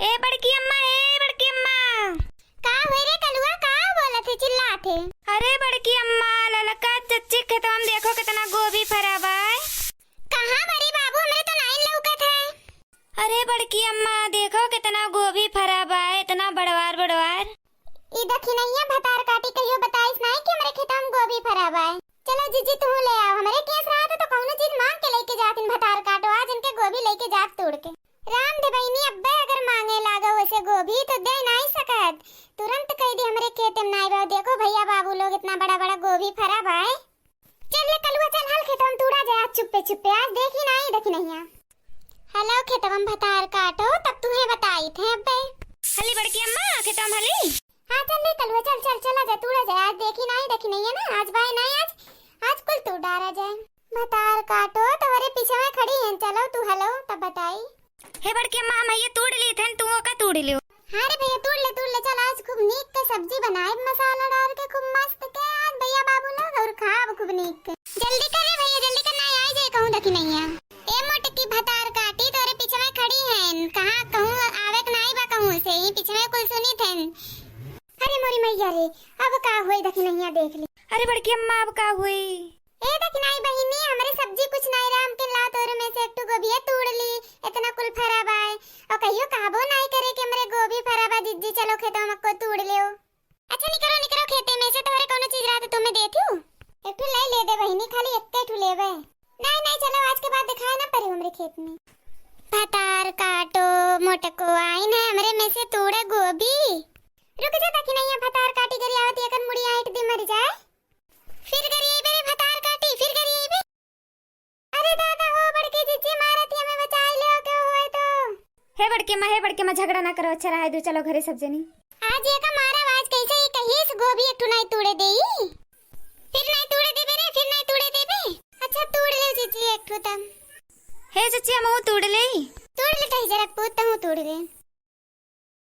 ए बड़की अम्मा, ए बड़की अम्मा। का हुए रे कलुआ, का बोलत है चिल्लाते? अरे बड़की अम्मा, ललका चच्ची खेतवा में देखो कितना गोभी फरा बा। कहां बड़ी बाबू, हमरे तो लाइन लौकत है। अरे बड़की अम्मा देखो कितना गोभी फरा बा, इतना बड़वार बड़वार। ई देखी नहीं भतार काटी कहियो बताइस नहीं कि हमरे खेत में गोभी फरा बा। चलो जीजी तू ले आओ, हमरे केस रहा तो कौनो चीज मांग के लेके जातिन भतार काटो, आज इनके गोभी लेके जात तोड़ के। राम दे बहिनी, अब्बे अगर मांगे लागो वैसे गोभी तो दे नहीं सकत, तुरंत कह दी हमरे खेत में नहीं बा। देखो भैया बाबू लोग इतना बड़ा बड़ा गोभी फरा बा। चल ले कलुआ, चल हल खेत में तूड़ा जाए चुप्पे चुप्पे, आज देखी नहीं। हेलो खेतवा में भतार काटो तब तुम्हें बताई थे अब्बे। हली बड़की अम्मा खेतवा में हली। हां चल ले कलुआ, चल चल चला जा तूड़ा जाए, आज देखी नहीं है ना, आज बाय नहीं, आज कुल तू डारा जाए। भतार काटो तवरे पीछे में खड़ी है, चलो तू हेलो तब बताई। हे बड़की अम्मा, हम ये तोड़ ली थन, तू का तोड़ लियो। हां रे भैया तोड़ ले, चल आज खूब नीक के सब्जी बनाए, मसाला डाल के खूब मस्त के आज भैया बाबू लोग और खाब खूब नीक के। जल्दी कर रे भैया, जल्दी कर, नहीं आई जाए कहूं देखी नहीं है। ए मोटकी भतार काटी तोरे पीछे में खड़ी है, कहां कहूं आवे के नहीं बा, कहूं से ही पीछे में कुल सुनी थन। अरे मोरी मैया रे, अब का होई देखी नहीं है, देख ली। अरे बड़की अम्मा अब का हुई? ए देखी नहीं बहिनी, हमरे सब्जी कुछ नहीं राम के ला तोरे में से एक टू गोभी तोड़ ली, इतना कुल फरा बा और कहियो कहबो नहीं करे कि हमरे गोभी फरा बा, जीजी चलो खेतों में को तोड़ लियो। अच्छा निकरो खेते में से, तोरे कोनो चीज रात तुम्हें देथू एक टू ले दे बहिनी, खाली एक टू लेबे। नहीं चलो आज के बाद दिखाए ना परे हमरे खेत में। भतार काटो मोटको आइन है हमरे में से तोड़े गोभी। रुक जा देखी नहीं है, भतार काटी करी आवत एकन मुड़ी आइट दी मर जाए, फिर करिए बे भतार काटी, फिर करिए बे। अरे दादा हो बड़के जीजी मारत हमें बचाई ले के होए तो। हे बड़की अम्मा झगड़ा ना करो, अच्छा रहा है, चलो घरे सब जनी। आज ये का मारा आवाज कैसे ही कहिस गोभी एक टू नहीं तोड़े देई, फिर नहीं तोड़े देबे रे, फिर नहीं तोड़े देबे। अच्छा तोड़ ले जीजी एक टू तम। हे चाची हम तोड़ ले कहीं जरा पूत हूं तोड़ दे।